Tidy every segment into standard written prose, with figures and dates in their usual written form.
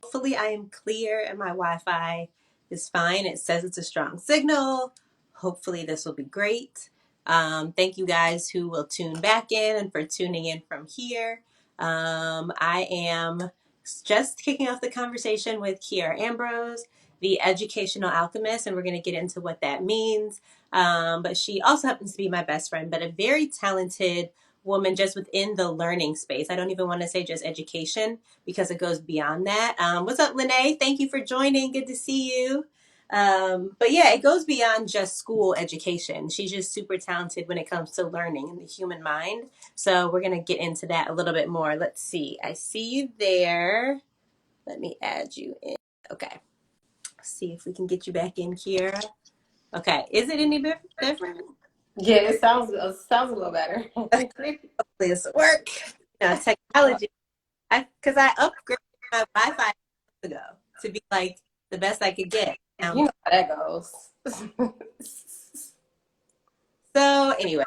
Hopefully I am clear and my Wi-Fi is fine. It says it's a strong signal. Hopefully this will be great. Thank you guys who will tune back in and for tuning in from here. I am just kicking off the conversation with Kiarra Ambrose, the Educational Alchemist, and we're going to get into what that means. But she also happens to be my best friend, but a very talented woman just within the learning space. I don't even want to say just education because it goes beyond that. What's up, Lene? Thank you for joining. Good to see you. But yeah, it goes beyond just school education. She's just super talented when it comes to learning and the human mind. So we're going to get into that a little bit more. Let's see. I see you there. Let me add you in. Okay. See if we can get you back in, Kiarra. Okay. Is it any different? Yeah, it sounds a little better. Hopefully this will work. Technology. Because I upgraded my Wi-Fi ago to be like the best I could get. You know how that goes. So anyway,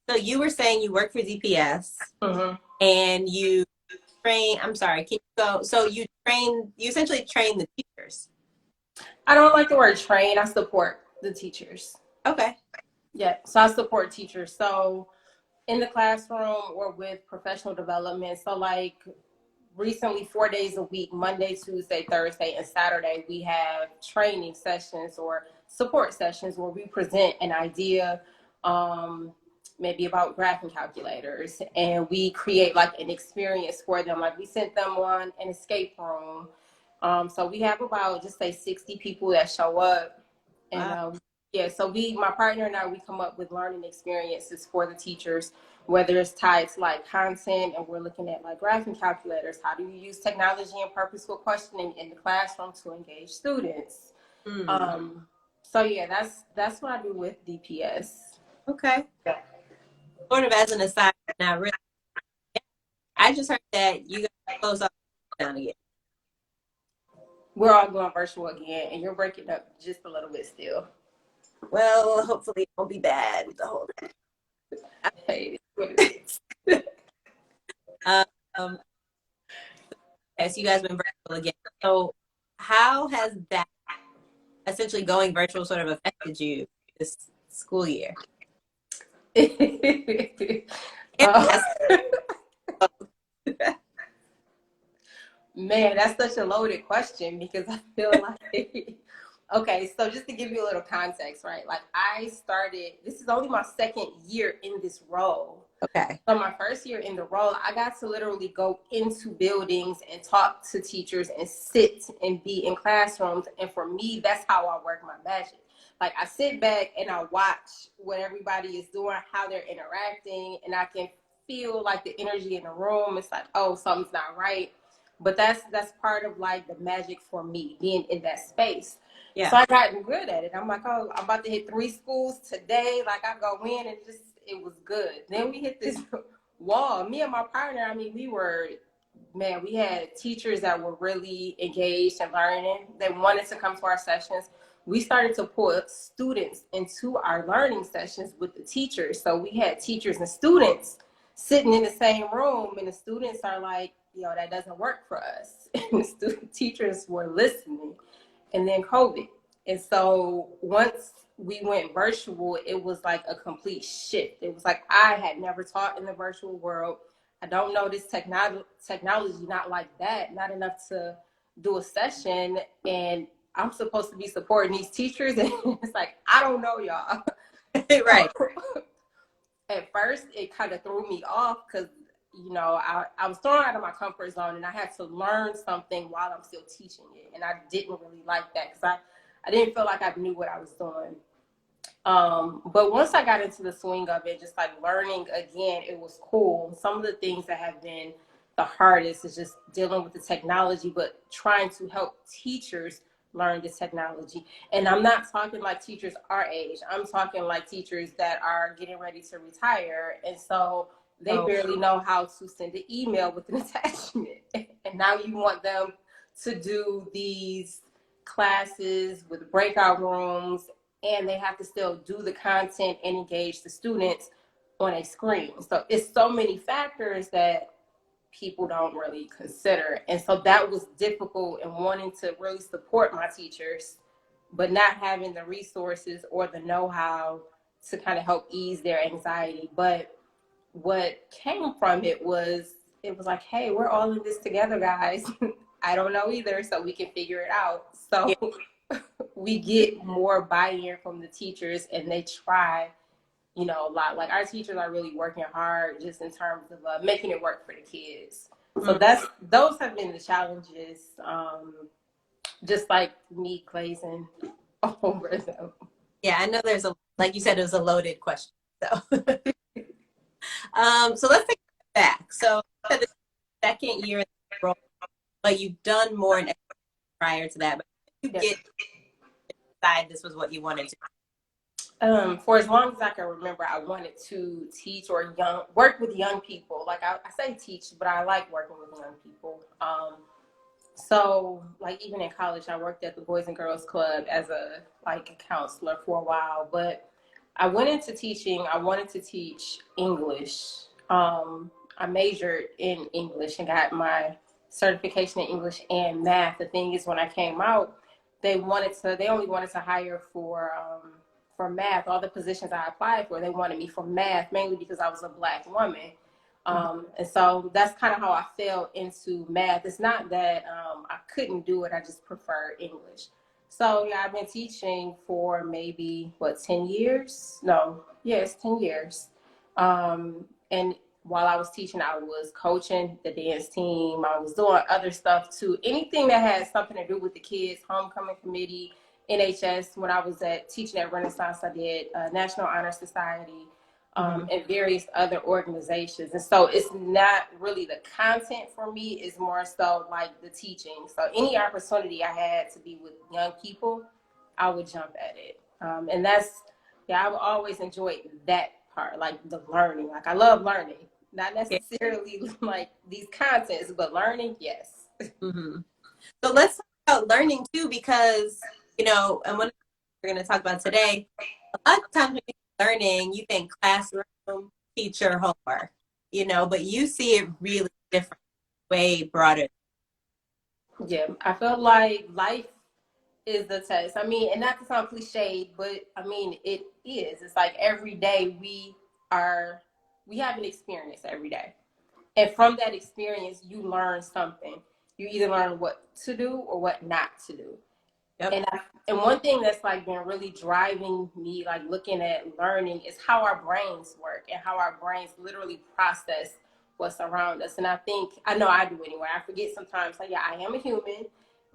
so you were saying you work for DPS and you train. I'm sorry, can you go? So you essentially train the teachers. I don't like the word train. I support the teachers. Okay. Yeah, so I support teachers. So in the classroom or with professional development. So like recently, 4 days a week, Monday, Tuesday, Thursday, and Saturday, we have training sessions or support sessions where we present an idea, maybe about graphing calculators, and we create like an experience for them. Like we sent them on an escape room. So we have about, just say, 60 people that show up. And wow. yeah, so my partner and I, we come up with learning experiences for the teachers, whether it's tied to like content, and we're looking at like graphing calculators. How do you use technology and purposeful questioning in the classroom to engage students? So yeah, that's what I do with DPS. Okay. Yeah. Sort of as an aside, not really. I just heard that you guys close off down again. We're all going virtual again, and you're breaking up just a little bit still. Well, hopefully it won't be bad the whole day. Hey, as you guys been virtual again. So how has that essentially going virtual sort of affected you this school year? Man, that's such a loaded question because I feel like, okay, so just to give you a little context, right? Like this is only my second year in this role. Okay. So my first year in the role, I got to literally go into buildings and talk to teachers and sit and be in classrooms. And for me, that's how I work my magic. Like I sit back and I watch what everybody is doing, how they're interacting, and I can feel like the energy in the room. It's like, oh, something's not right. But that's part of like the magic for me, being in that space. Yeah. So I gotten good at it. I'm like, oh, I'm about to hit 3 schools today. Like I go in and it was good. Then we hit this wall. Me and my partner, I mean, we had teachers that were really engaged and learning. They wanted to come to our sessions. We started to pull students into our learning sessions with the teachers. So we had teachers and students sitting in the same room, and the students are like, that doesn't work for us. And the teachers were listening. And then COVID. And so once we went virtual, it was like a complete shift. It was like I had never taught in the virtual world. I don't know this technology, not like that, not enough to do a session. And I'm supposed to be supporting these teachers. And it's like, I don't know, y'all. Right. At first, it kind of threw me off because I was thrown out of my comfort zone, and I had to learn something while I'm still teaching it. And I didn't really like that because I didn't feel like I knew what I was doing. But once I got into the swing of it, just like learning again, it was cool. Some of the things that have been the hardest is just dealing with the technology, but trying to help teachers learn this technology. And I'm not talking like teachers our age. I'm talking like teachers that are getting ready to retire. And so they barely know how to send an email with an attachment. And now you want them to do these classes with breakout rooms, and they have to still do the content and engage the students on a screen. So it's so many factors that people don't really consider. And so that was difficult, and wanting to really support my teachers, but not having the resources or the know-how to kind of help ease their anxiety. But what came from it was like, hey, we're all in this together, guys. I don't know either, so we can figure it out. So we get more buy-in from the teachers, and they try, a lot. Like, our teachers are really working hard just in terms of making it work for the kids. So those have been the challenges, just like me glazing over them. Yeah, I know like you said, it was a loaded question. So, so let's take it back. So, you said the second year in the role, but you've done more prior to that. But you get decide this was what you wanted to. For as long as I can remember, I wanted to teach or work with young people. Like, I say teach, but I like working with young people. So, like, even in college, I worked at the Boys and Girls Club as a counselor for a while. But I went into teaching. I wanted to teach English. I majored in English and got my certification in English and math. The thing is, when I came out, they only wanted to hire for math. All the positions I applied for, they wanted me for math, mainly because I was a Black woman. And so that's kind of how I fell into math. It's not that I couldn't do it, I just prefer English. So yeah, I've been teaching for maybe 10 years? No, yes, 10 years. And while I was teaching, I was coaching the dance team. I was doing other stuff too. Anything that had something to do with the kids, homecoming committee, NHS. When I was teaching at Renaissance, I did National Honor Society, and various other organizations. And so it's not really the content for me, it's more so like the teaching. So any opportunity I had to be with young people, I would jump at it. And I've always enjoyed that part, like the learning. Like, I love learning, not necessarily like these contents, but learning, yes. So let's talk about learning too, because, and one of the things we're going to talk about today, a lot of times when you're learning, you think classroom, teacher, homework, but you see it really different, way broader. Yeah, I feel like life is the test. I mean, and not to sound cliched, but I mean, it is. It's like every day we have an experience every day. And from that experience, you learn something. You either learn what to do or what not to do. Yep. And one thing that's like been really driving me, like looking at learning, is how our brains work and how our brains literally process what's around us. And I know I do anyway. I forget sometimes, like, yeah, I am a human.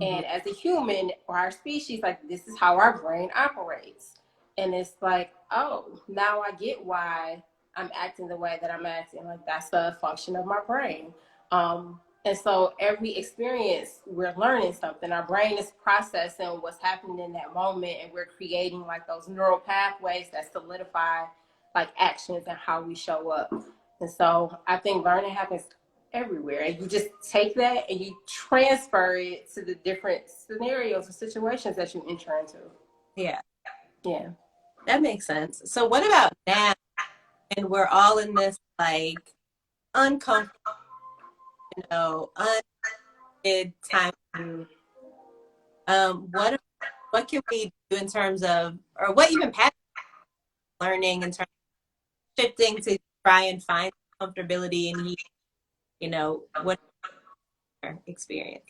And as a human, or our species, like, this is how our brain operates. And it's like, oh, now I get why I'm acting the way that I'm acting. Like, that's a function of my brain. And so every experience, we're learning something. Our brain is processing what's happening in that moment, and we're creating like those neural pathways that solidify like actions and how we show up. And so I think learning happens everywhere, and you just take that and you transfer it to the different scenarios or situations that you enter into. Yeah. Yeah. That makes sense. So what about now? And we're all in this like uncomfortable, unneeded time. What can we do in terms of, or what even pattern learning in terms of shifting to try and find comfortability in what experience?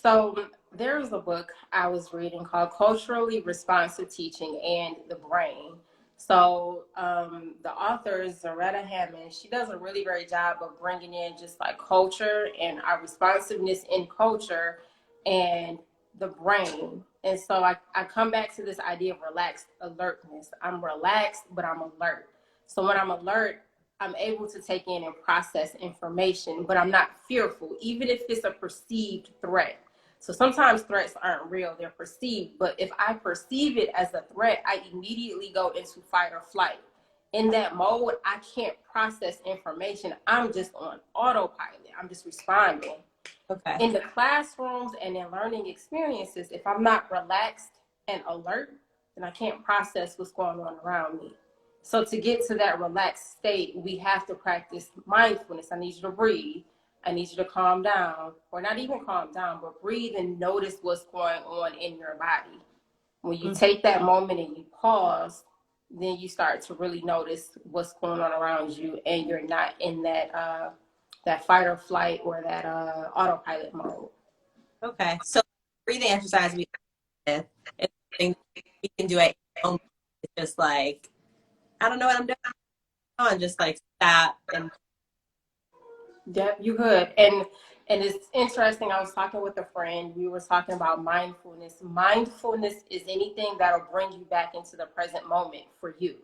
So there was a book I was reading called Culturally Responsive Teaching and the Brain. So the author is Zaretta Hammond. She does a really great job of bringing in just like culture and our responsiveness in culture and the brain. And so I come back to this idea of relaxed alertness. I'm relaxed, but I'm alert. So when I'm alert, I'm able to take in and process information, but I'm not fearful, even if it's a perceived threat. So sometimes threats aren't real, they're perceived. But if I perceive it as a threat, I immediately go into fight or flight. In that mode, I can't process information. I'm just on autopilot. I'm just responding. Okay. In the classrooms and in learning experiences, if I'm not relaxed and alert, then I can't process what's going on around me. So to get to that relaxed state, we have to practice mindfulness. I need you to breathe. I need you to calm down, or not even calm down, but breathe and notice what's going on in your body. When you take that moment and you pause, then you start to really notice what's going on around you, and you're not in that fight or flight or that autopilot mode. Okay. So breathing exercise we did, it's something we can do at home. It's just like, I don't know what I'm doing. And just like stop and Yep, you could. And it's interesting. I was talking with a friend. We were talking about mindfulness. Mindfulness is anything that'll bring you back into the present moment for you.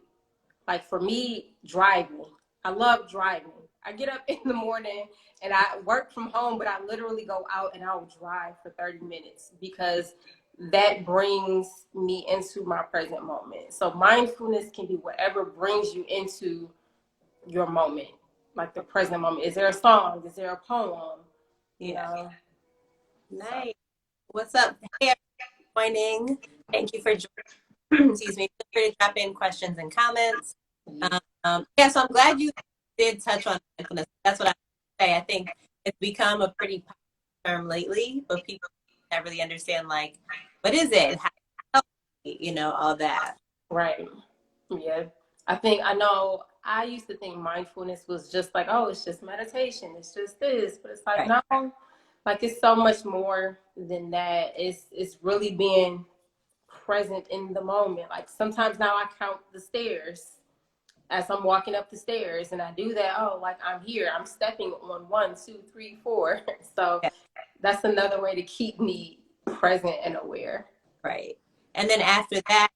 Like for me, driving. I love driving. I get up in the morning and I work from home, but I literally go out and I'll drive for 30 minutes because that brings me into my present moment. So mindfulness can be whatever brings you into your moment, like the present moment. Is there a song? Is there a poem? You yeah. know? So, Nice. What's up? Hey, joining. Thank you for joining. Excuse me. Feel free to drop in questions and comments. Yeah, so I'm glad you did touch on mindfulness. That's what I say. I think it's become a pretty popular term lately, but people don't really understand like what is it? How, all that. right. Yeah. I know I used to think mindfulness was just like, oh, it's just meditation. It's just this. But it's like, Right. no, like it's so much more than that. It's really being present in the moment. Like sometimes now I count the stairs as I'm walking up the stairs and I do that, oh, like I'm here. I'm stepping on 1, 2, 3, 4. So Yeah, that's another way to keep me present and aware. right. And then after that,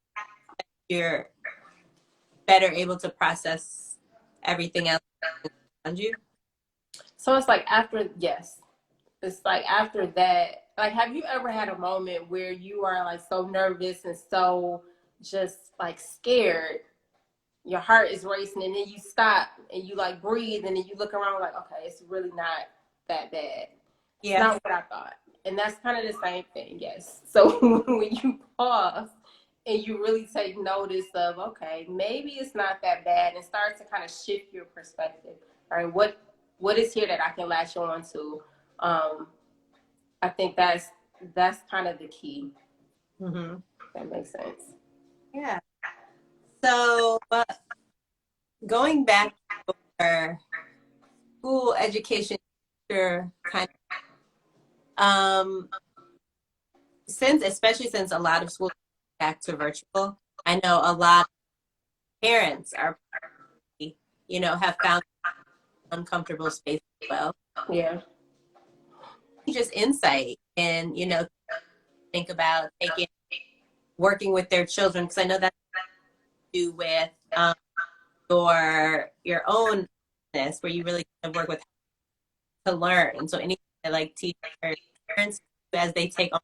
you're better able to process everything else around you. So it's like after, yes, it's like after that, like, have you ever had a moment where you are like so nervous and so just like scared? Your heart is racing and then you stop and you like breathe and then you look around like, okay, it's really not that bad. It's Yeah. not what I thought. And that's kind of the same thing, yes. So when you pause and you really take notice of, okay, maybe it's not that bad, and start to kind of shift your perspective. All right, what is here that I can latch on to? I think that's kind of the key. Mm-hmm. That makes sense. Yeah. So, going back to our school education kind of, especially since a lot of schools are back to virtual, I know a lot of parents are, have found uncomfortable space as well. Yeah. Just insight and, think about working with their children, because I know that's to do with your own business where you really kind of work with to learn. So anything that like teach parents as they take on.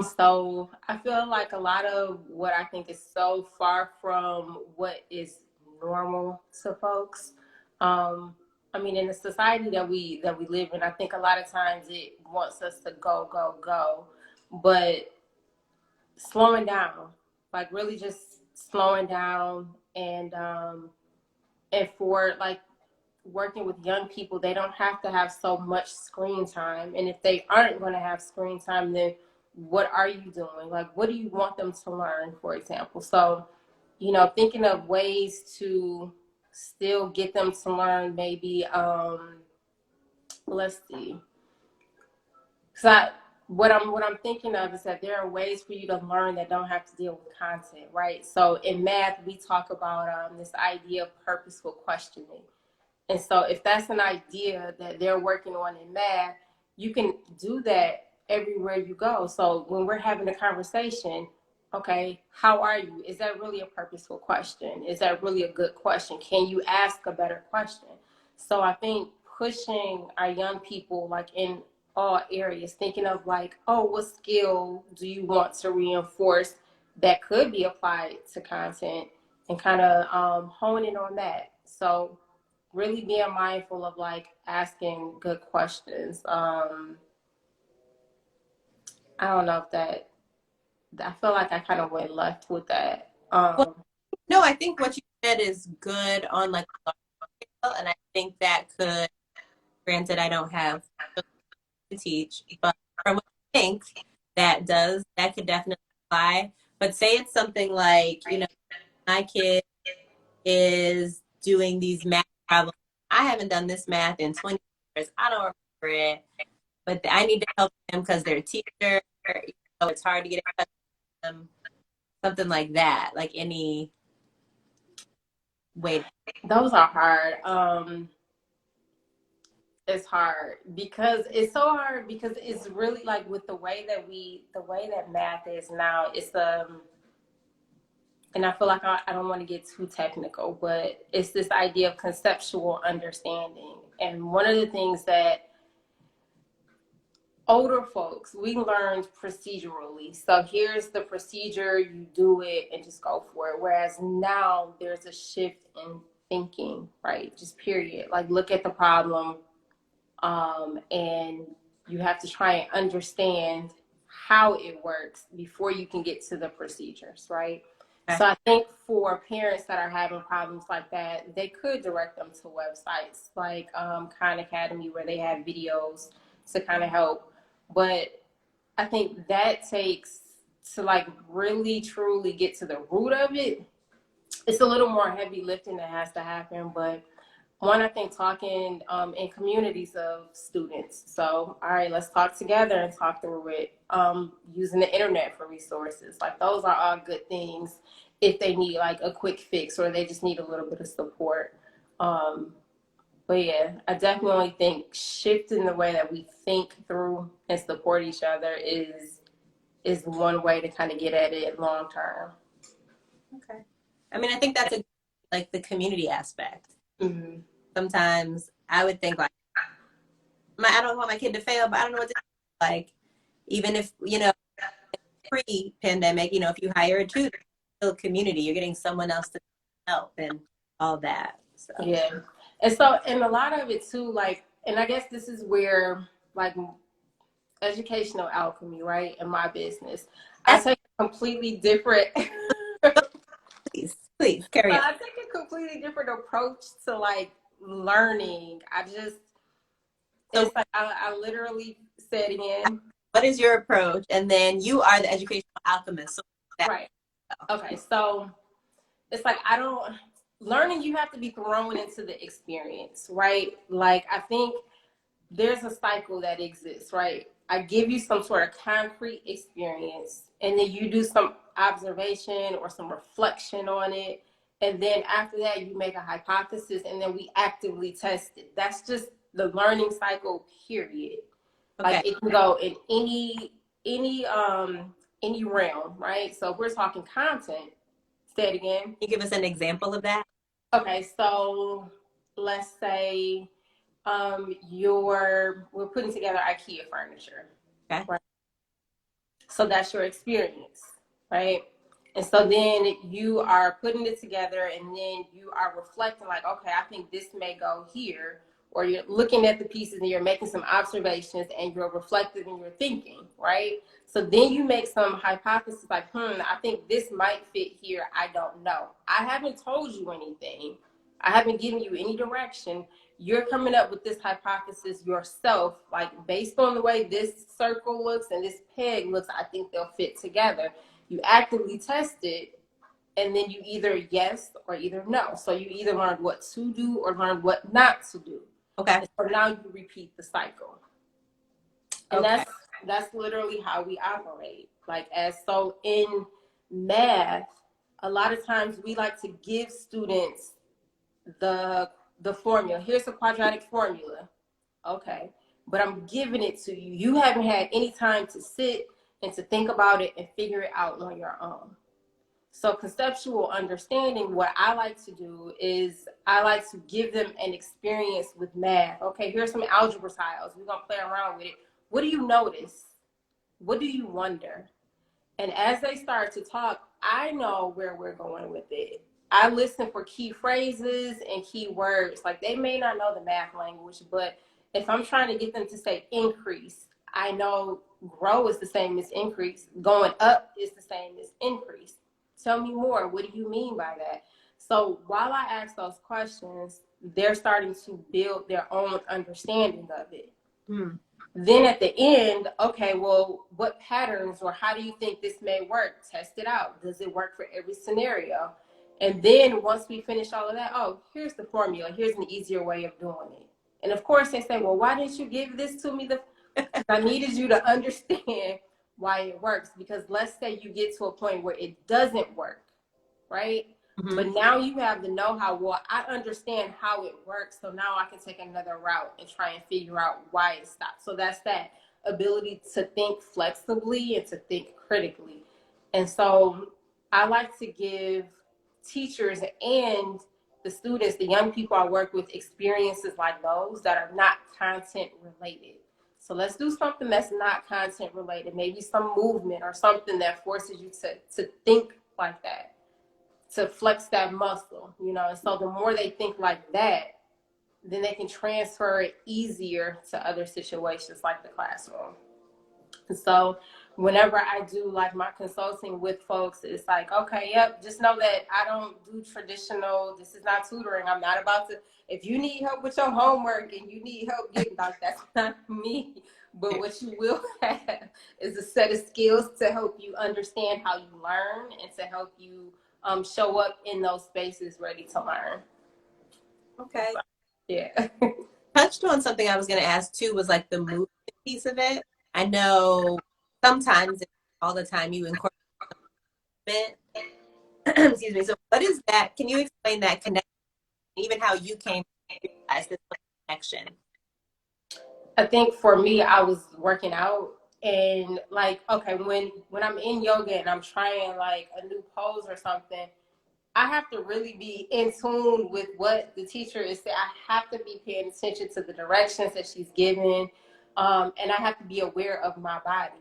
So I feel like a lot of what I think is so far from what is normal to folks. Um, I mean, in the society that we live in, I think a lot of times it wants us to go, go, go, but slowing down, like really just slowing down, and for like working with young people, they don't have to have so much screen time. And if they aren't going to have screen time, then what are you doing? Like, what do you want them to learn, for example? So, thinking of ways to still get them to learn, maybe, let's see. So what I'm thinking of is that there are ways for you to learn that don't have to deal with content, right? So in math, we talk about this idea of purposeful questioning. And so if that's an idea that they're working on in math, you can do that everywhere you go. So when we're having a conversation, okay, how are you? Is that really a purposeful question? Is that really a good question? Can you ask a better question? So I think pushing our young people like in all areas, thinking of like, oh, what skill do you want to reinforce that could be applied to content, and kind of honing on that. So really being mindful of like asking good questions. I don't know if I feel like I kind of went left with that. Well, no, I think what you said is good on like a large scale, and I think that could, granted, I don't have to teach, but from what I think that could definitely apply. But say it's something like, my kid is doing these math problems. I haven't done this math in 20 years. I don't remember it, but I need to help them because they're a teacher. It's hard to get in touch with them. Something like that, like any way. Those are hard. It's hard because it's so hard because it's really like with the way that math is now, it's and I feel like I don't want to get too technical, but it's this idea of conceptual understanding. And one of the things that older folks, we learned procedurally. So here's the procedure, you do it and just go for it. Whereas now there's a shift in thinking, right? Just period. Like look at the problem, and you have to try and understand how it works before you can get to the procedures, right? Okay. So I think for parents that are having problems like that, they could direct them to websites like Khan Academy, where they have videos to kind of help. But I think that takes, to like really truly get to the root of it, it's a little more heavy lifting that has to happen. But one, I think talking in communities of students. So, all right, let's talk together and talk through it. Using the internet for resources. Like those are all good things if they need like a quick fix or they just need a little bit of support. But yeah, I definitely think shifting the way that we think through and support each other is one way to kind of get at it long term. Okay. I mean, I think that's like the community aspect. Mm-hmm. Sometimes I would think like, I don't want my kid to fail, but I don't know what to do. Like, even if, pre-pandemic, if you hire a tutor, still community, you're getting someone else to help and all that. So Yeah. And a lot of it too, like, and I guess this is where like educational alchemy, right? In my business, I that's take a completely different please carry on. I take a completely different approach to like learning. So It's like I literally said again. what is your approach? And then you are the educational alchemist. So Right. Okay. So it's like learning, you have to be thrown into the experience, right? Like I think there's a cycle that exists, right? I give you some sort of concrete experience, and then you do some observation or some reflection on it. And then after that, you make a hypothesis, and then we actively test it. That's just the learning cycle, period. okay. Like it can go in any realm, right? So if we're talking content, say it again. Can you give us an example of that? Okay, so let's say we're putting together IKEA furniture. Okay. Right? So that's your experience, right? And so then you are putting it together and then you are reflecting like, okay, I think this may go here. Or you're looking at the pieces and you're making some observations and you're reflective in your thinking, right? So then you make some hypothesis like, I think this might fit here. I don't know. I haven't told you anything. I haven't given you any direction. You're coming up with this hypothesis yourself, like based on the way this circle looks and this peg looks, I think they'll fit together. You actively test it, and then you either yes or either no. So you either learn what to do or learn what not to do. Okay. And so now you repeat the cycle. And okay. that's literally how we operate. Like so in math, a lot of times we like to give students the formula. Here's the quadratic formula. Okay. But I'm giving it to you. You haven't had any time to sit and to think about it and figure it out on your own. So conceptual understanding, what I like to do is I like to give them an experience with math. Okay, here's some algebra tiles. We're going to play around with it. What do you notice? What do you wonder? And as they start to talk, I know where we're going with it. I listen for key phrases and key words. Like they may not know the math language, but if I'm trying to get them to say increase, I know grow is the same as increase. Going up is the same as increase. Tell me more. What do you mean by that? So while I ask those questions, they're starting to build their own understanding of it. Then at the end, okay, well, what patterns or how do you think this may work? Test it out. Does it work for every scenario? And then once we finish all of that, oh, here's the formula. Here's an easier way of doing it. And of course they say, well, why didn't you give this to me? I needed you to understand why it works. Because let's say you get to a point where it doesn't work, right? But now you have the know-how. Well, I understand how it works, so now I can take another route and try and figure out why it stopped. So that's that ability to think flexibly and to think critically. And so I like to give teachers and the students, the young people I work with, experiences like those that are not content related. So let's do something that's not content related, maybe some movement or something that forces you to think like that, to flex that muscle, you know. And so the more they think like that, then they can transfer it easier to other situations like the classroom. And so whenever I do like my consulting with folks, it's like, okay, yep, just know that I don't do traditional, this is not tutoring. I'm not about to, if you need help with your homework and you need help getting like, that's not me. But what you will have is a set of skills to help you understand how you learn and to help you show up in those spaces ready to learn. Okay. So, yeah. Touched on something I was going to ask too, was like the movement piece of it. I know sometimes, all the time, you incorporate movement. Excuse me. So what is that? Can you explain that connection, even how you came to realize this connection? I think for me, I was working out and like, okay, when I'm in yoga and I'm trying like a new pose or something, I have to really be in tune with what the teacher is saying. I have to be paying attention to the directions that she's giving. And I have to be aware of my body.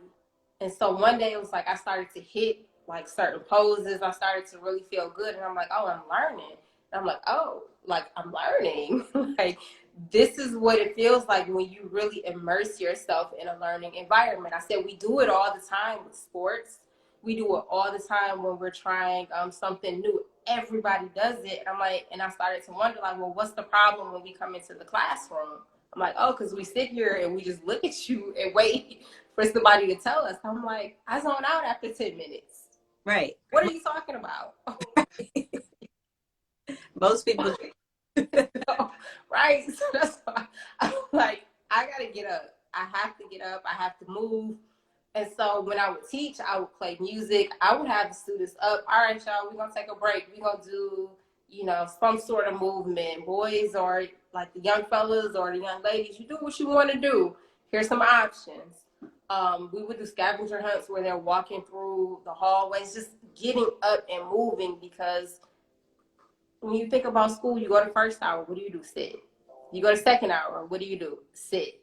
And so one day it was like I started to hit like certain poses. I started to really feel good. And I'm like, oh, I'm learning. And I'm like, oh, like I'm learning. Like this is what it feels like when you really immerse yourself in a learning environment. I said we do it all the time with sports. We do it all the time when we're trying something new. Everybody does it. And I'm like, and I started to wonder, like, well, what's the problem when we come into the classroom? I'm like, oh, because we sit here and we just look at you and wait for somebody to tell us. I'm like, I zone out after 10 minutes. Right. What are you talking about? Most people. Right. So that's why I'm like, I got to get up. I have to get up. I have to move. And so when I would teach, I would play music. I would have the students up. All right, y'all, we're going to take a break. We're going to do, you know, some sort of movement. Boys or like the young fellas or the young ladies, you do what you want to do. Here's some options. We would do scavenger hunts where they're walking through the hallways, just getting up and moving, because when you think about school, you go to first hour, what do? Sit. You go to second hour, what do? Sit.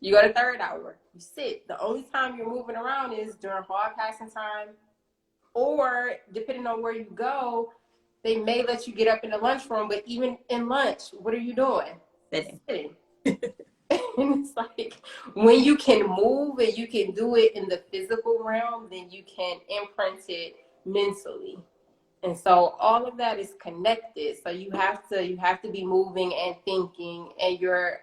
You go to third hour, you sit. The only time you're moving around is during hall passing time, or depending on where you go, they may let you get up in the lunchroom, but even in lunch, what are you doing? Sitting. And it's like, when you can move and you can do it in the physical realm, then you can imprint it mentally. And so all of that is connected. So you have to be moving and thinking, and you're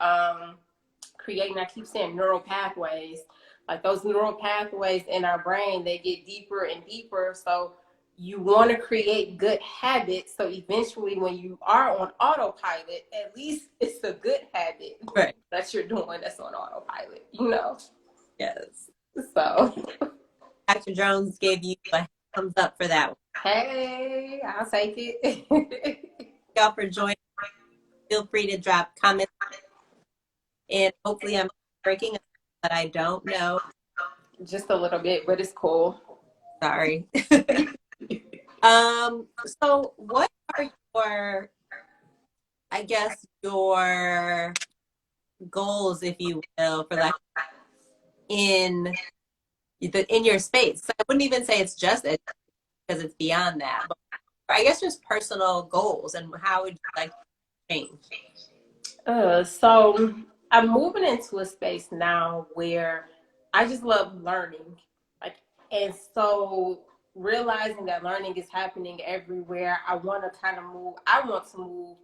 creating, I keep saying neural pathways, like those neural pathways in our brain, they get deeper and deeper. So you want to create good habits. So eventually when you are on autopilot, at least it's a good habit, right, that you're doing that's on autopilot, you know? Yes. So Dr. Jones gave you a thumbs up for that one. Hey, I'll take it. Y'all for joining. Feel free to drop comments, and hopefully I'm breaking, but I don't know. Just a little bit, but it's cool. Sorry. So what are your, I guess, your goals, if you will, for like in your space? So I wouldn't even say it's just it, because it's beyond that. But I guess just personal goals, and how would you like to change? So I'm moving into a space now where I just love learning. Like, and so realizing that learning is happening everywhere, I want to move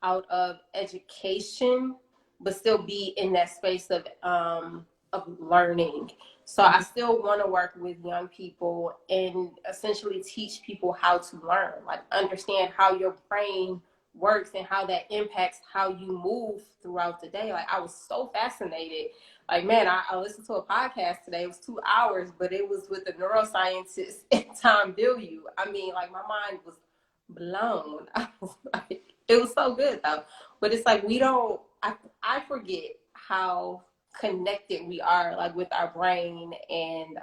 out of education, but still be in that space of learning. So I still want to work with young people and essentially teach people how to learn, like understand how your brain works and how that impacts how you move throughout the day. Like I was so fascinated. Like, man, I listened to a podcast today. It was 2 hours, but it was with the neuroscientist and Tom Bilyeu. I mean, like my mind was blown. I was like, it was so good though. But it's like I forget how connected we are, like with our brain and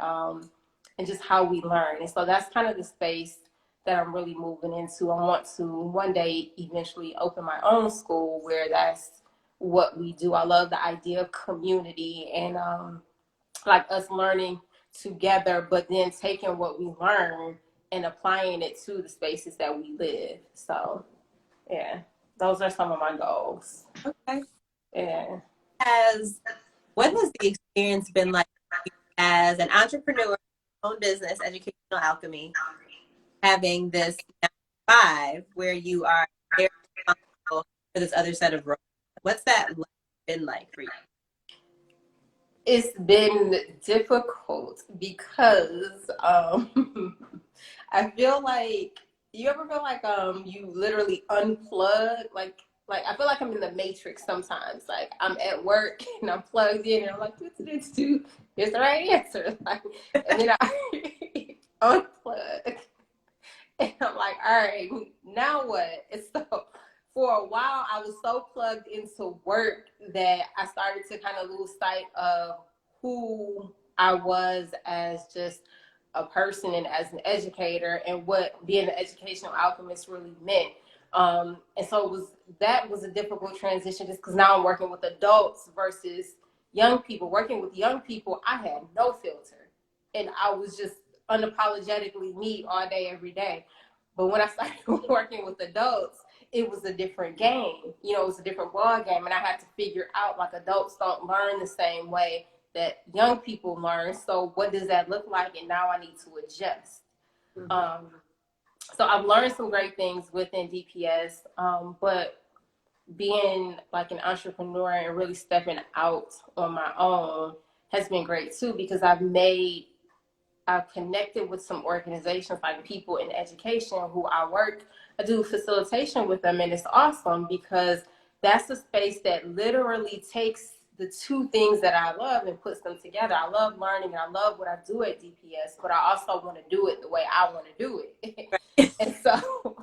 just how we learn. And so that's kind of the space that I'm really moving into. I want to one day eventually open my own school where that's what we do. I love the idea of community and like us learning together, but then taking what we learn and applying it to the spaces that we live. So yeah, those are some of my goals. Okay. Yeah. What has the experience been like as an entrepreneur, own business, Educational Alchemy, having this 9 to 5 where you are very responsible for this other set of roles? What's that been like for you? It's been difficult because I feel like you ever feel like you literally unplug like I feel like I'm in the matrix sometimes. Like I'm at work and I'm plugged in and I'm like, here's the right answer. Like, and then I unplug and I'm like, all right, now what? And so for a while, I was so plugged into work that I started to kind of lose sight of who I was as just a person and as an educator and what being an educational alchemist really meant. And so that was a difficult transition just because now I'm working with adults versus young people. Working with young people, I had no filter and I was just unapologetically me all day, every day. But when I started working with adults, it was a different game. You know, it was a different ball game. And I had to figure out like adults don't learn the same way that young people learn. So what does that look like? And now I need to adjust. Mm-hmm. So I've learned some great things within DPS, but being like an entrepreneur and really stepping out on my own has been great too, because I've connected with some organizations like people in education who I do facilitation with them, and it's awesome because that's a space that literally takes the two things that I love and puts them together. I love learning and I love what I do at DPS, but I also want to do it the way I want to do it. And so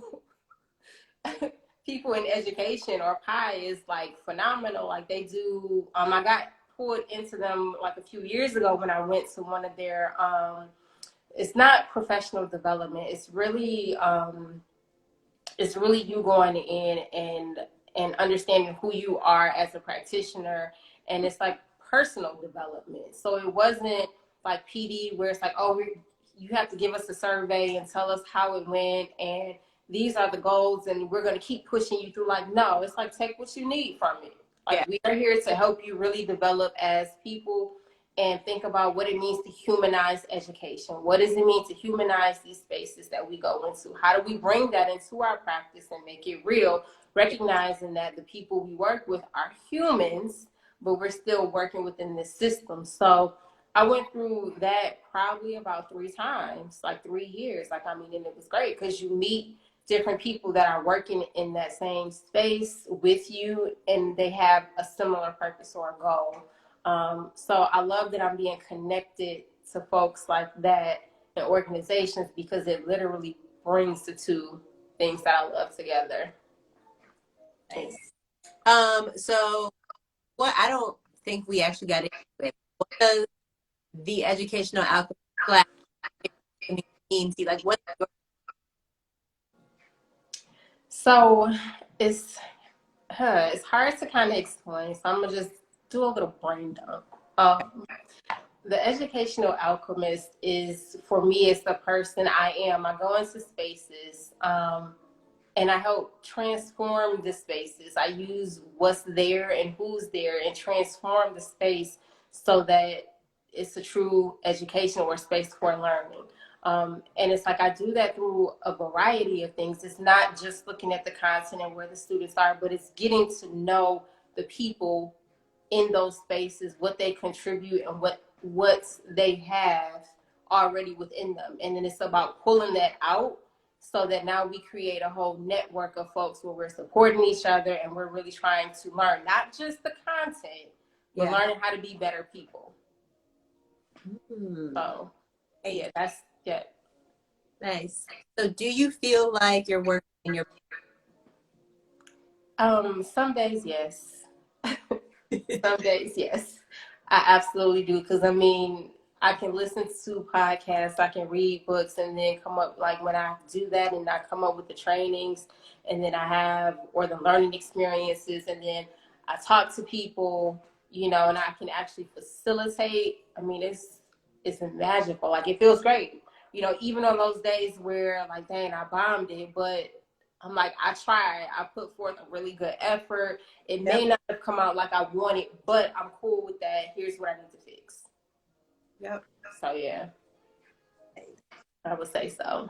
people in education or PI is like phenomenal. Like they do, I got pulled into them like a few years ago when I went to one of their, it's not professional development. It's really you going in and understanding who you are as a practitioner, and it's like personal development. So it wasn't like PD where it's like, oh, you have to give us a survey and tell us how it went and these are the goals and we're going to keep pushing you through. Like, no, it's like take what you need from it. Like, we are here to help you really develop as people and think about what it means to humanize education. What does it mean to humanize these spaces that we go into? How do we bring that into our practice and make it real, recognizing that the people we work with are humans, but we're still working within this system. So I went through that probably about 3 times, like 3 years. Like, I mean, and it was great because you meet different people that are working in that same space with you and they have a similar purpose or a goal. So I love that I'm being connected to folks like that and organizations because it literally brings the two things that I love together. Nice. So what I don't think we actually got into it. What does the educational alchemy class mean to you? Like what? So it's hard to kind of explain. So I'm gonna just do a little brain dump. The educational alchemist is, for me, it's the person I am. I go into spaces and I help transform the spaces. I use what's there and who's there and transform the space so that it's a true education or space for learning. And it's like I do that through a variety of things. It's not just looking at the content and where the students are, but it's getting to know the people in those spaces, what they contribute and what they have already within them. And then it's about pulling that out so that now we create a whole network of folks where we're supporting each other and we're really trying to learn not just the content, but learning how to be better people. So yeah, that's nice. So do you feel like you're working in your some days yes. Some days yes, I absolutely do, because I mean I can listen to podcasts, I can read books, and then come up, like when I do that and I come up with the trainings, and then I have, or the learning experiences, and then I talk to people, you know, and I can actually facilitate. I mean, it's magical. Like, it feels great, you know, even on those days where, like, dang, I bombed it, but I'm like, I tried. I put forth a really good effort. It may not have come out like I wanted, but I'm cool with that. Here's what I need to fix. Yep. So yeah, I would say so.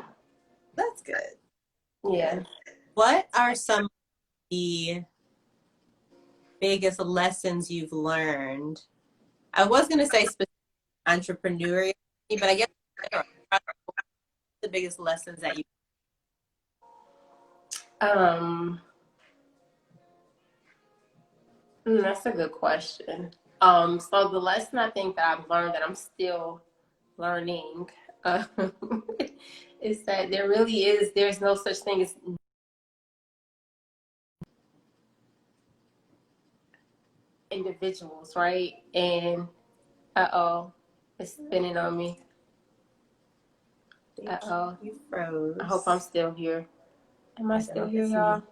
That's good. Yeah. What are some of the biggest lessons you've learned? I was going to say specific entrepreneurial, but I guess the biggest lessons that you. That's a good question. So the lesson I think that I've learned, that I'm still learning, uh, is that there's no such thing as individuals, right? And it's spinning on me. You froze. I hope I'm still here. Am I still here, y'all?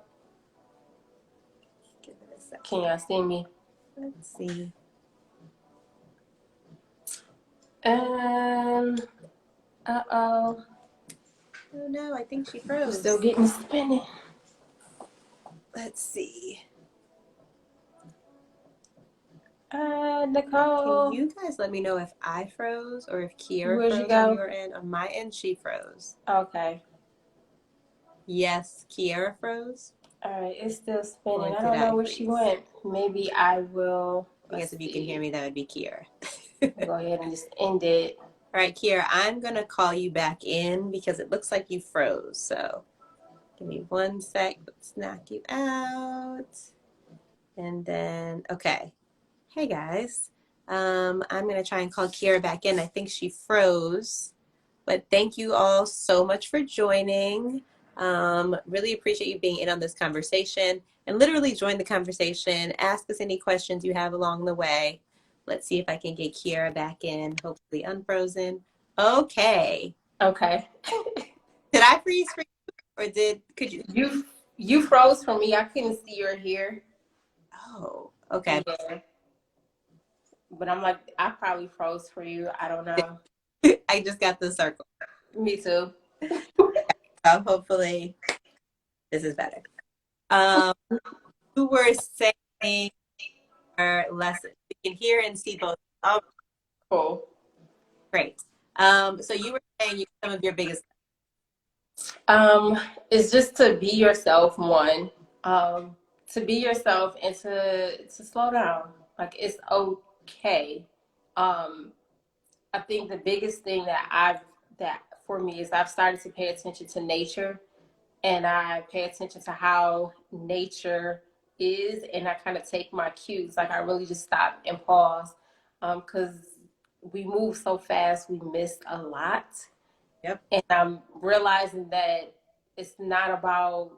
Give it a second. Can y'all see me? Let's see. Oh no, I think she froze. Still getting spinning. Let's see. Nicole. Can you guys let me know if I froze or if Kiarra froze on your end? On my end, she froze. Okay. Yes, Kiarra froze. All right, it's still spinning. I don't know where she went. Maybe I will. I guess if you can hear me, that would be Kiarra. Go ahead and just end it. All right, Kiarra, I'm going to call you back in because it looks like you froze. So give me 1 sec. Let's knock you out. And then, okay. Hey, guys. I'm going to try and call Kiarra back in. I think she froze. But thank you all so much for joining. Really appreciate you being in on this conversation, and literally join the conversation. Ask us any questions you have along the way. Let's see if I can get Kiarra back in, hopefully unfrozen. Okay. Okay. Did I freeze for you, or could you? You froze for me. I couldn't see or hear. Oh, okay. Yeah. But I'm like, I probably froze for you. I don't know. I just got the circle. Me too. So hopefully this is better. You were saying our lesson. We can hear and see both. Oh, cool. Great. So you were saying some of your biggest. It's just to be yourself. One, to be yourself and to slow down. Like, it's okay. I think the biggest thing that for me is I've started to pay attention to nature, and I pay attention to how nature is, and I kind of take my cues. Like, I really just stop and pause, because we move so fast, we miss a lot. Yep. And I'm realizing that it's not about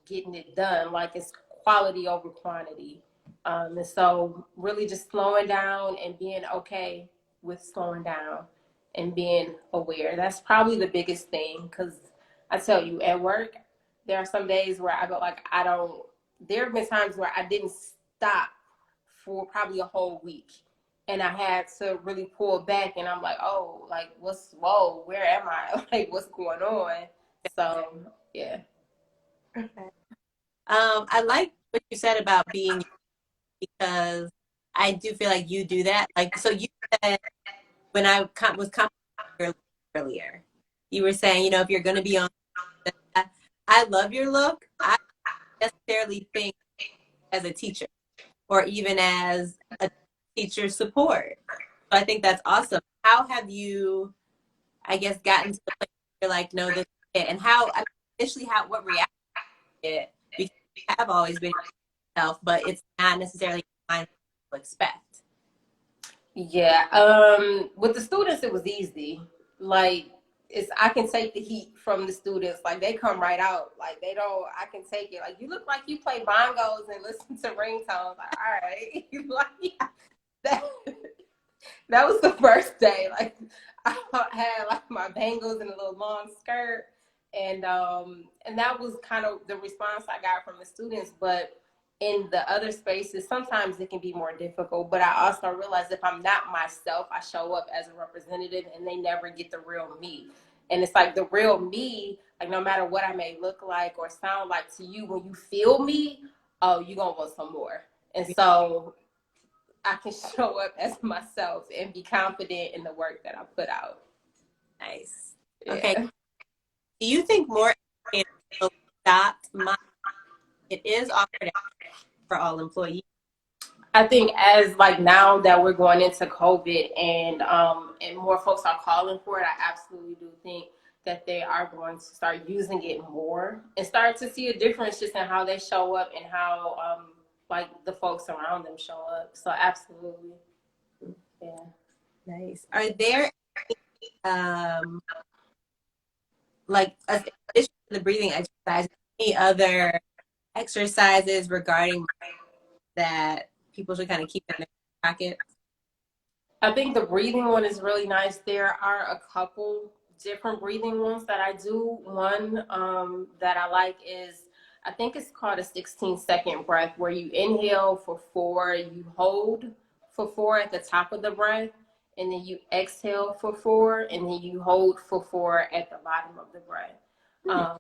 getting it done. Like, it's quality over quantity. And so really just slowing down and being okay with slowing down and being aware. That's probably the biggest thing, because I tell you, at work, there are some days where I go like, there have been times where I didn't stop for probably a whole week. And I had to really pull back, and I'm like, oh, like, where am I? Like, what's going on? So, yeah. Okay. I like what you said about being, because I do feel like you do that. Like, so you said when I was commenting earlier, you were saying, if you're going to be on, I love your look. I don't necessarily think as a teacher or even as a teacher support. So I think that's awesome. How have you, I guess, gotten to the place where you're like, no, this is it? And initially, what reaction it? Because you have always been yourself, but it's not necessarily what people expect. Yeah. With the students, it was easy. Like, I can take the heat from the students. Like, they come right out. Like, they don't. I can take it. Like, you look like you play bongos and listen to ringtones. Like, all right, like that. That was the first day. Like, I had like my bangles and a little long skirt, and that was kind of the response I got from the students. But in the other spaces, sometimes it can be more difficult. But I also realize if I'm not myself, I show up as a representative, and they never get the real me. And it's like the real me, like no matter what I may look like or sound like to you, when you feel me, oh, you're gonna want some more. And so I can show up as myself and be confident in the work that I put out. Nice. Okay. Yeah. Do you think more will adopt it is offered for all employees? I think as like now that we're going into COVID and more folks are calling for it, I absolutely do think that they are going to start using it more and start to see a difference just in how they show up and how like the folks around them show up. So absolutely. Yeah. Nice. Are there like in addition to the breathing exercise, any other exercises regarding that people should kind of keep in their pocket? I think the breathing one is really nice. There are a couple different breathing ones that I do. One that I like is, I think it's called a 16-second breath, where you inhale for 4, you hold for 4 at the top of the breath, and then you exhale for 4, and then you hold for 4 at the bottom of the breath. Um,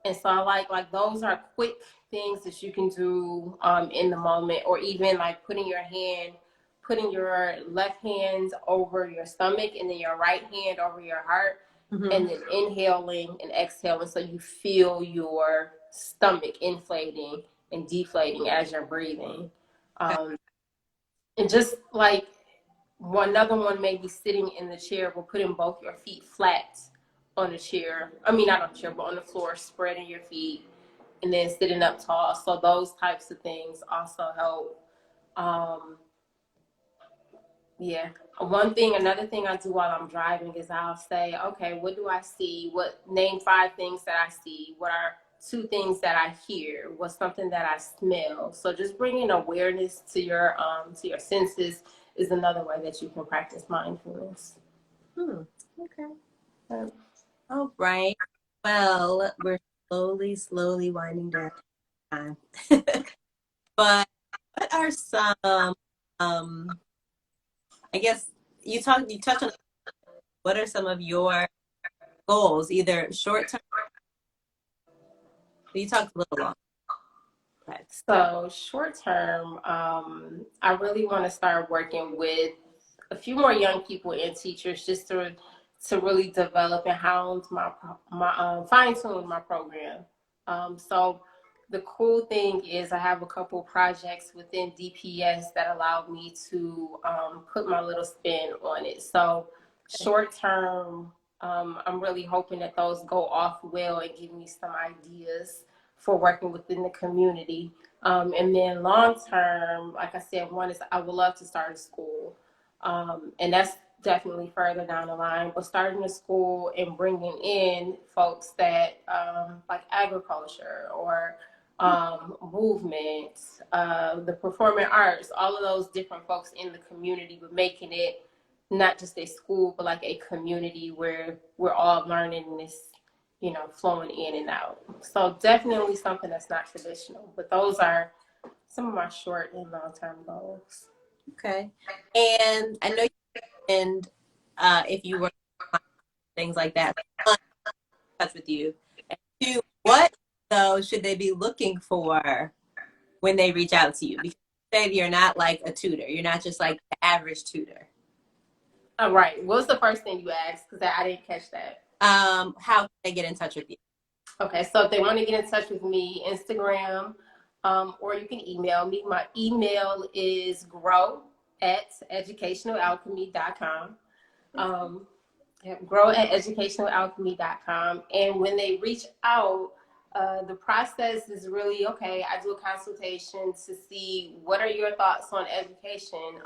and so I like those are quick things that you can do in the moment, or even like putting your left hand over your stomach and then your right hand over your heart, and then inhaling and exhaling so you feel your stomach inflating and deflating as you're breathing. And just like another one may be sitting in the chair, but putting both your feet flat on the chair. I mean, not on the chair, but on the floor, spreading your feet and then sitting up tall. So those types of things also help. Yeah. Another thing I do while I'm driving is I'll say, okay, what do I see? Name 5 things that I see? What are 2 things that I hear? What's something that I smell? So just bringing awareness to your senses is another way that you can practice mindfulness. Okay. All right. Well, we're slowly winding down time. But what are some I guess you touched on what are some of your goals, either short term, you talked a little long. Okay. So short term, I really want to start working with a few more young people and teachers just to really develop and hound my fine tune my program. So the cool thing is I have a couple projects within DPS that allow me to put my little spin on it. So short term, I'm really hoping that those go off well and give me some ideas for working within the community. And then long term, like I said, one is I would love to start a school. And that's definitely further down the line. But starting a school and bringing in folks that like agriculture or movement, the performing arts, all of those different folks in the community, but making it not just a school, but like a community where we're all learning this, flowing in and out. So definitely something that's not traditional, but those are some of my short and long-term goals. Okay. And I know you mentioned if you were things like that, touch with you. And 2, what though should they be looking for when they reach out to you? Because you said you're not like a tutor. You're not just like the average tutor. All right. What was the first thing you asked? Because I didn't catch that. How can they get in touch with you? Okay, so if they want to get in touch with me, Instagram, or you can email me. My email is grow@educationalalchemy.com. Um, grow@educationalalchemy.com. And when they reach out, the process is really okay. I do a consultation to see what are your thoughts on education,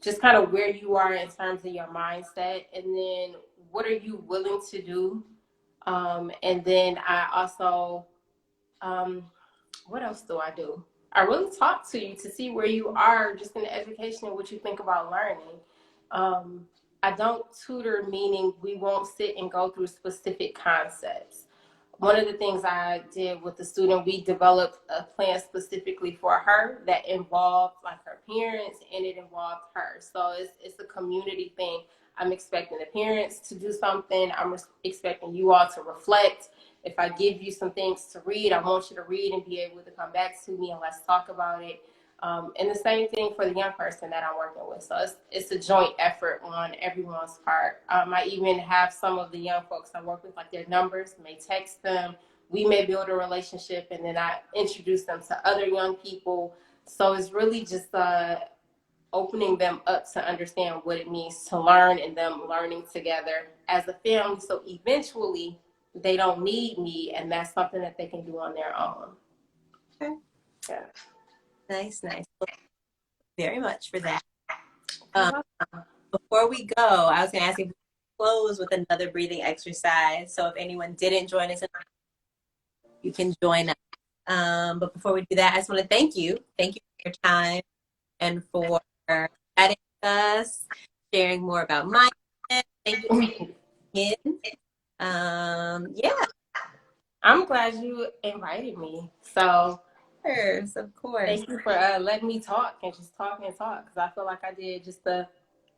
just kind of where you are in terms of your mindset, and then what are you willing to do. And then I also, what else do I do? I really talk to you to see where you are just in the education and what you think about learning. I don't tutor, meaning we won't sit and go through specific concepts. One of the things I did with the student, we developed a plan specifically for her that involved like her parents, and it involved her. So it's a community thing. I'm expecting the parents to do something. I'm expecting you all to reflect. If I give you some things to read, I want you to read and be able to come back to me and let's talk about it. And the same thing for the young person that I'm working with. So it's a joint effort on everyone's part. I even have some of the young folks I work with, like their numbers, may text them. We may build a relationship, and then I introduce them to other young people. So it's really just opening them up to understand what it means to learn, and them learning together as a family. So eventually they don't need me, and that's something that they can do on their own. Okay. Yeah. Nice. Well, very much for that. Before we go, I was going to ask if we close with another breathing exercise. So if anyone didn't join us, you can join us. But before we do that, I just want to thank you. Thank you for your time and for chatting with us, sharing more about mindfulness. Thank you for being in. Yeah. I'm glad you invited me. So Of course. thank you for letting me talk and just talk and talk, because I feel like I did just a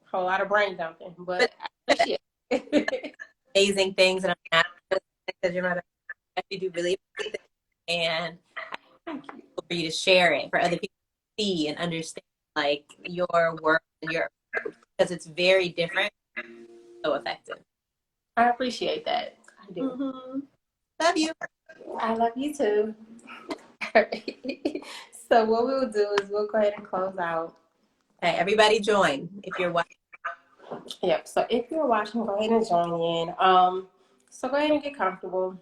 whole lot of brain dumping, but I appreciate it. Amazing things, and I'm not because you're not. You do really amazing things, and I for you to share it for other people to see and understand, like your work and your approach, because it's very different, so effective. I appreciate that. I do. Mm-hmm. Love you. I love you too. So what we'll do is we'll go ahead and close out. Okay, everybody join if you're watching. Yep. So if you're watching, go ahead and join in. So go ahead and get comfortable.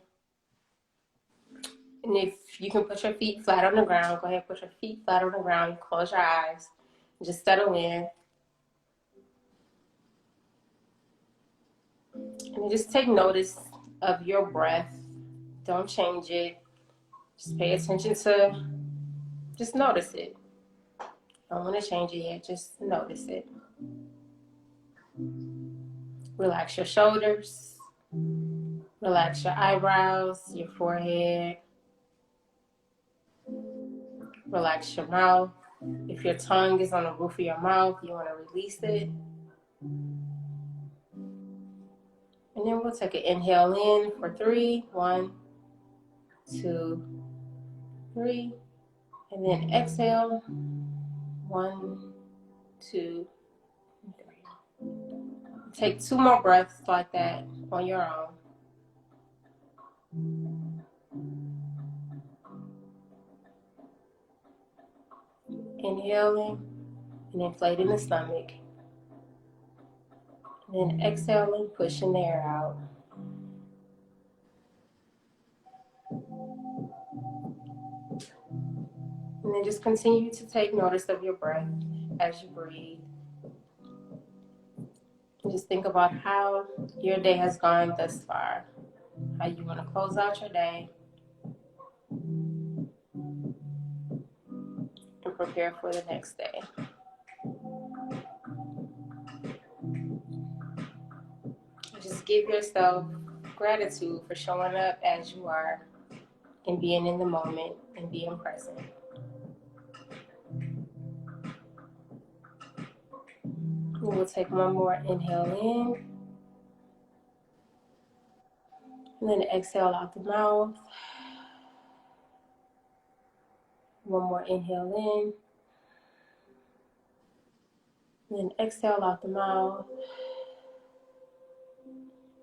And if you can put your feet flat on the ground, go ahead and put your feet flat on the ground. You close your eyes. Just settle in. And just take notice of your breath. Don't change it. Just pay attention to, just notice it. Don't want to change it yet. Just notice it. Relax your shoulders. Relax your eyebrows, your forehead. Relax your mouth. If your tongue is on the roof of your mouth, you want to release it. And then we'll take an inhale in for 3. 1, 2, 3. And then exhale. 1, 2, 3. Take 2 more breaths like that on your own. Inhaling and inflating the stomach. And then exhaling, pushing the air out. And then just continue to take notice of your breath as you breathe. And just think about how your day has gone thus far, how you want to close out your day and prepare for the next day. Just give yourself gratitude for showing up as you are and being in the moment and being present. And we'll take one more inhale in and then exhale out the mouth. One more inhale in And then exhale out the mouth.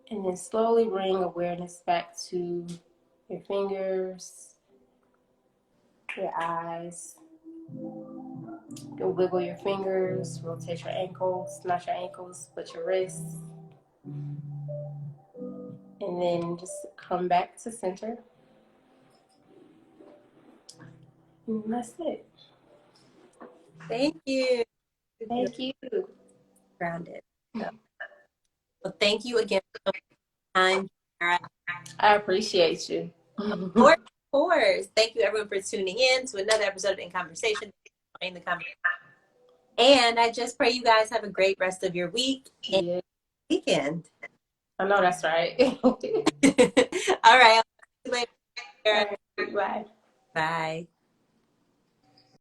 And then slowly bring awareness back to your fingers, your eyes. You can wiggle your fingers, rotate your ankles, not your ankles, but your wrists. And then just come back to center. And that's it. Thank you. Thank you. Grounded. So, well, thank you again for the time, Kiarra. I appreciate you. Of course, of course. Thank you, everyone, for tuning in to another episode of In Conversation. In the conversation. And I just pray you guys have a great rest of your week and Yeah, weekend. I know that's right. All right. I'll see you later. All right, bye. Bye.